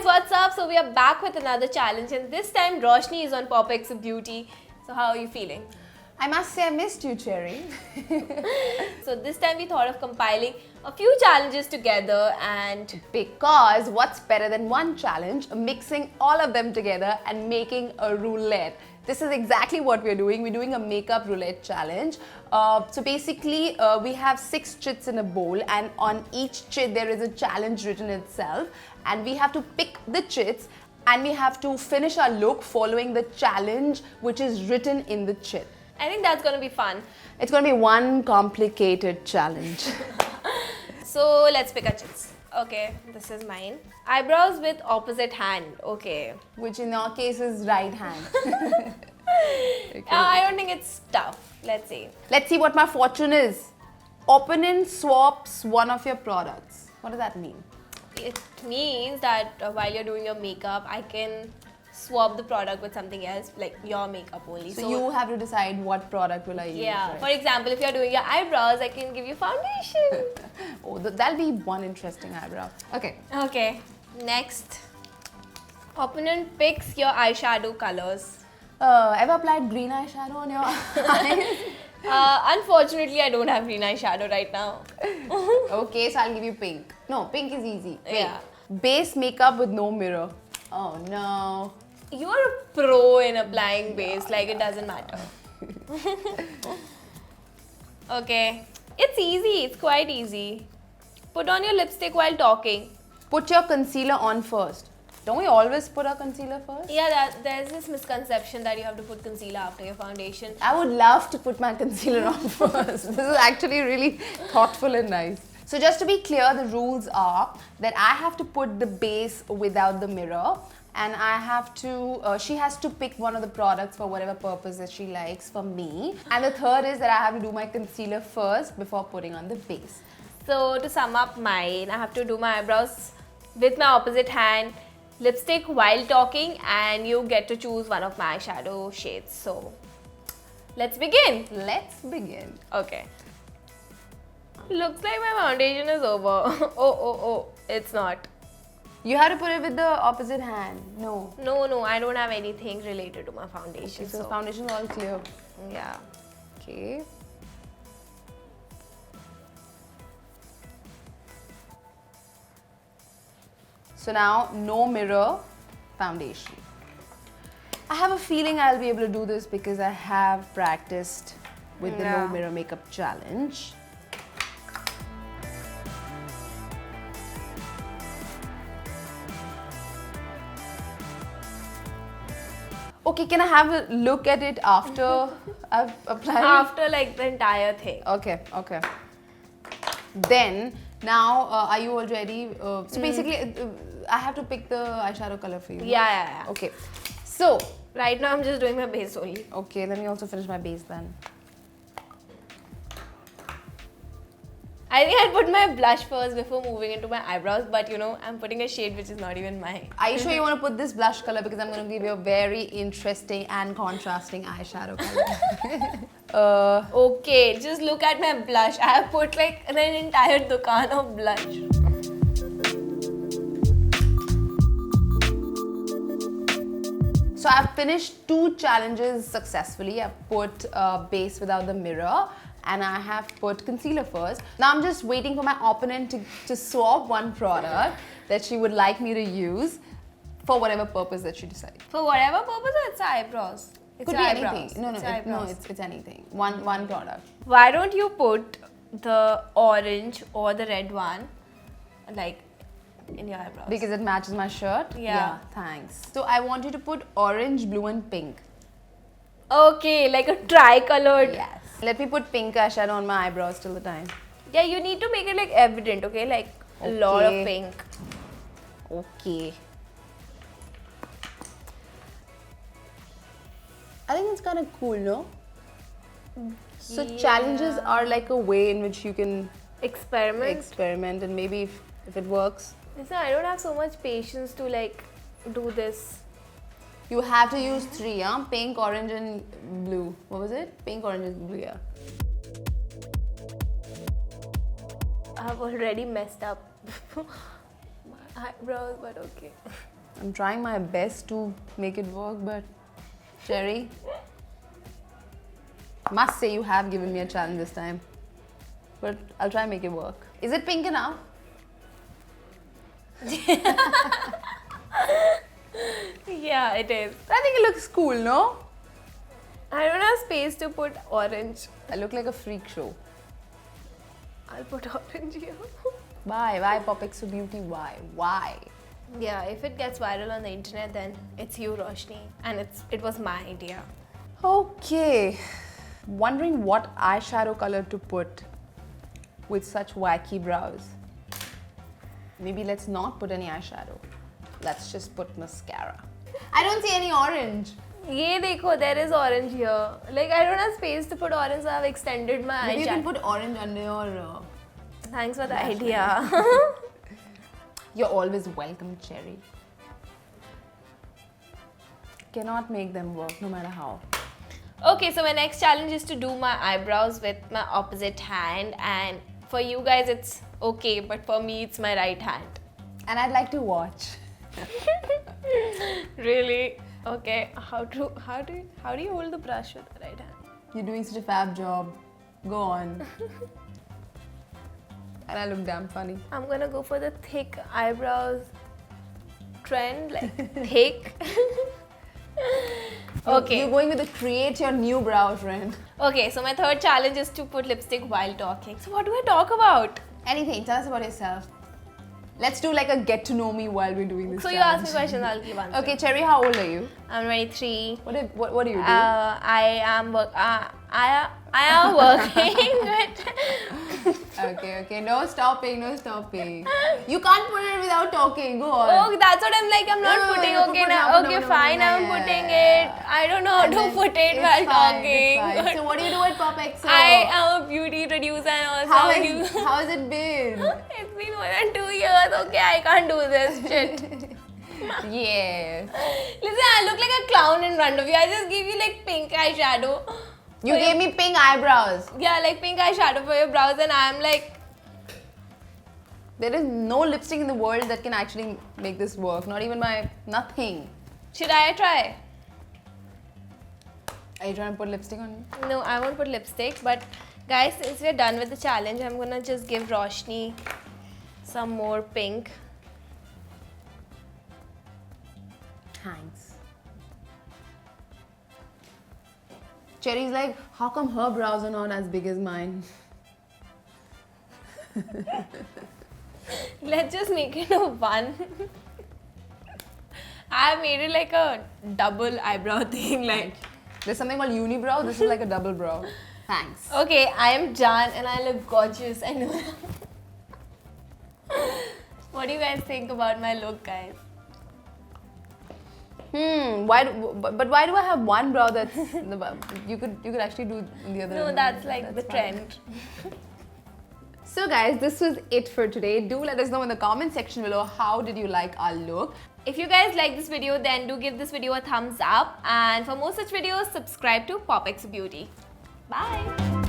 guys, what's up? So we are back with another challenge, and this time Roshni is on POPxo Beauty. So how are you feeling? I must say I missed you, Cherry. So this time we thought of compiling a few challenges together, and Because what's better than one challenge? Mixing all of them together and making a roulette. This is exactly what we're doing. We're doing a makeup roulette challenge. So basically, we have 6 chits in a bowl, and on each chit there is a challenge written itself, and we have to pick the chits and we have to finish our look following the challenge which is written in the chit. I think that's gonna be fun. It's going to be one complicated challenge. So let's pick our chits. Okay, this is mine. Eyebrows with opposite hand. Okay. Which in our case is right hand. Okay. I don't think it's tough. Let's see. Let's see what my fortune is. Opponent swaps one of your products. What does that mean? It means that while you're doing your makeup, I can swap the product with something else, like your makeup only. So you have to decide what product will I use. Yeah. Right? For example, if you're doing your eyebrows, I can give you foundation. Oh, that'll be one interesting eyebrow. Okay. Okay. Next. Opponent picks your eyeshadow colors. Ever applied green eyeshadow on your eyes? Unfortunately, I don't have green eyeshadow right now. Okay, so I'll give you pink. No, pink is easy. Wait. Yeah. Base makeup with no mirror. Oh no. You're a pro in applying base, like it doesn't matter. Okay. It's easy, it's quite easy. Put on your lipstick while talking. Put your concealer on first. Don't we always put our concealer first? Yeah, there's this misconception that you have to put concealer after your foundation. I would love to put my concealer on first. This is actually really thoughtful and nice. So just to be clear, the rules are that I have to put the base without the mirror, and I have to, she has to pick one of the products for whatever purpose that she likes for me. And the third is that I have to do my concealer first before putting on the base. So to sum up mine, I have to do my eyebrows with my opposite hand, lipstick while talking, and you get to choose one of my eyeshadow shades. So let's begin. Let's begin. Okay. Looks like my foundation is over. Oh, it's not. You have to put it with the opposite hand. No. No, I don't have anything related to my foundation. Okay, so foundation is all clear. Yeah. Okay. So now, no mirror, foundation. I have a feeling I'll be able to do this because I have practiced with the no mirror makeup challenge. Okay, can I have a look at it after I've applied? After like the entire thing. Okay. Then, now, are you all ready? So basically, I have to pick the eyeshadow color for you. Yeah. Okay. So, right now I'm just doing my base only. okay, let me also finish my base then. I think I'll put my blush first before moving into my eyebrows, but you know, I'm putting a shade which is not even mine. Are you sure you want to put this blush color? Because I'm going to give you a very interesting and contrasting eyeshadow color. Okay, just look at my blush. I have put like an entire dukaan of blush. So I've finished 2 challenges successfully. I've put base without the mirror, and I have put concealer first. Now I'm just waiting for my opponent to swap one product that she would like me to use for whatever purpose that she decides. For whatever purpose, it's eyebrows. It's Could be eyebrows. anything. No, it's anything. One product. Why don't you put the orange or the red one, like, in your eyebrows? Because it matches my shirt? Yeah. Thanks. So I want you to put orange, blue and pink. Okay, like a tri-colored. Yes. Let me put pink eyeshadow on my eyebrows till the time. Yeah, you need to make it like evident, okay? Like a lot of pink. Okay. I think it's kind of cool, no? So challenges are like a way in which you can Experiment. and maybe if it works. Listen, I don't have so much patience to like do this. You have to use 3, huh? Pink, orange and blue. What was it? Pink, orange and blue, yeah. I've already messed up my eyebrows, but okay. I'm trying my best to make it work, but Cherry, must say you have given me a challenge this time. But I'll try and make it work. Is it pink enough? Yeah, it is. I think it looks cool, no? I don't have space to put orange. I look like a freak show. I'll put orange here. Why POPxo Beauty? Why? Yeah, if it gets viral on the internet, then it's you, Roshni, and it was my idea. Okay. Wondering what eyeshadow color to put with such wacky brows. Maybe let's not put any eyeshadow. Let's just put mascara. I don't see any orange. Ye dekho, there is orange here. Like, I don't have space to put orange, so I've extended my Maybe eyeshadow. you can put orange under your... Thanks for the idea. You're always welcome, Cherry. Cannot make them work no matter how. Okay, so my next challenge is to do my eyebrows with my opposite hand, and for you guys it's okay, but for me it's my right hand. And I'd like to watch. Really? Okay, how do you hold the brush with the right hand? You're doing such a fab job. Go on. And I look damn funny. I'm gonna go for the thick eyebrows trend, like thick. Okay. You're going with the create your new brow trend. Okay, so my third challenge is to put lipstick while talking. So what do I talk about? Anything, tell us about yourself. Let's do like a get to know me while we're doing this So challenge. you ask me questions, I'll give answers. Okay, Cherry, how old are you? I'm 23. What do you do? I am working with... Okay, no stopping. You can't put it without talking, go on. Oh, that's what I'm like, I'm not No, putting, no, okay, put now, now, okay, no, fine, no, I'm yeah, putting yeah. it. I don't know how And to then put it it's while fine, talking. it's fine. So what do you do at POPxo? I am a beauty producer and also How has it been? It's been more than 2 years, okay, I can't do this shit. Yes. Listen, I look like a clown in front of you. I just give you like pink eyeshadow. You gave me pink eyebrows. Yeah, like pink eyeshadow for your brows, and I'm like... There is no lipstick in the world that can actually make this work. Not even nothing. Should I try? Are you trying to put lipstick on me? No, I won't put lipstick, but guys, since we're done with the challenge, I'm gonna just give Roshni some more pink. Thanks. Cherry's like, how come her brows are not as big as mine? Let's just make it a one. I made it like a double eyebrow thing, like. There's something called unibrow. This is like a double brow. Thanks. Okay, I am done and I look gorgeous. I know. What do you guys think about my look, guys? Why do I have one brow that's you could actually do the other? No, that's like the trend. So guys, this was it for today. Do let us know in the comment section below how did you like our look. If you guys like this video, then do give this video a thumbs up, and for more such videos, subscribe to POPxo Beauty. Bye.